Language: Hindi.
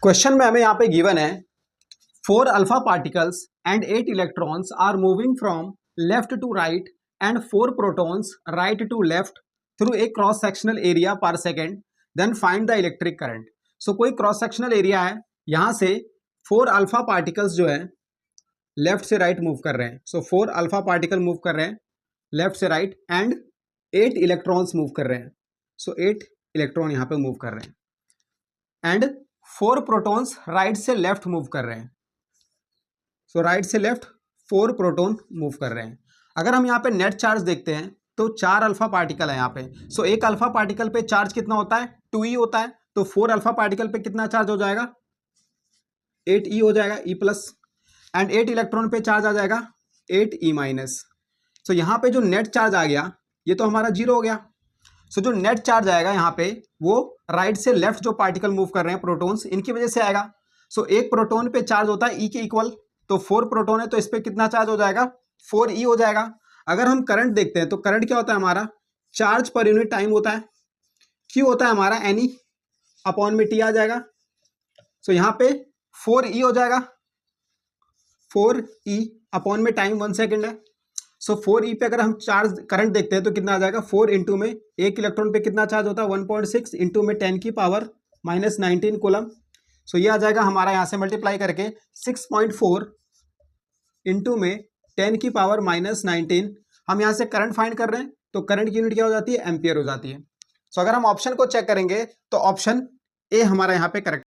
क्वेश्चन में हमें यहाँ पे गिवन है 4 alpha particles and 8 electrons are moving from left to right and 4 protons right to left through a cross sectional area per second, then find the electric current. So कोई क्रॉस सेक्शनल एरिया है, यहाँ से 4 अल्फा पार्टिकल्स जो है लेफ्ट से राइट मूव कर रहे हैं। सो 4 अल्फा पार्टिकल मूव कर रहे हैं लेफ्ट से राइट एंड 8 इलेक्ट्रॉन्स मूव कर रहे हैं। सो 8 इलेक्ट्रॉन यहाँ पे मूव कर रहे हैं एंड 4 प्रोटॉन्स राइट से लेफ्ट मूव कर रहे हैं। सो राइट से लेफ्ट 4 प्रोटॉन मूव कर रहे हैं। अगर हम यहाँ पे नेट चार्ज देखते हैं तो 4 अल्फा पार्टिकल है यहाँ पे। सो एक अल्फा पार्टिकल पे चार्ज कितना होता है? 2e होता है। तो 4 अल्फा पार्टिकल पे कितना चार्ज हो जाएगा? 8e हो जाएगा, e प्लस। एंड 8 इलेक्ट्रॉन पे चार्ज आ जाएगा 8e माइनस। सो यहाँ पे जो नेट चार्ज आ गया ये तो हमारा 0 हो गया। सो जो नेट चार्ज आएगा यहाँ पे वो राइट से लेफ्ट जो पार्टिकल मूव कर रहे हैं प्रोटॉन्स, इनकी वजह से आएगा। सो एक प्रोटॉन पे चार्ज होता है e के इक्वल, तो 4 प्रोटॉन है तो इस पे कितना चार्ज हो जाएगा? 4e हो जाएगा। अगर हम करंट देखते हैं तो करंट क्या होता है हमारा? चार्ज पर यूनिट टाइम होता है। Q होता है हमारा NE अपॉन में T आ जाएगा। सो यहाँ पे 4e हो जाएगा, 4e अपॉन में टाइम 1 सेकेंड है। सो 4e पे अगर हम चार्ज करंट देखते हैं तो कितना आ जाएगा? 4 इंटू में एक इलेक्ट्रॉन पे कितना चार्ज होता है? 1.6 इंटू में 10 की पावर माइनस 19 कूलम। सो ये आ जाएगा हमारा यहाँ से मल्टीप्लाई करके 6.4 इंटू में 10 की पावर माइनस 19। हम यहाँ से करंट फाइंड कर रहे हैं तो करंट की यूनिट क्या हो जाती है? एम्पियर हो जाती है। सो अगर हम ऑप्शन को चेक करेंगे तो ऑप्शन ए हमारा यहाँ पे करेक्ट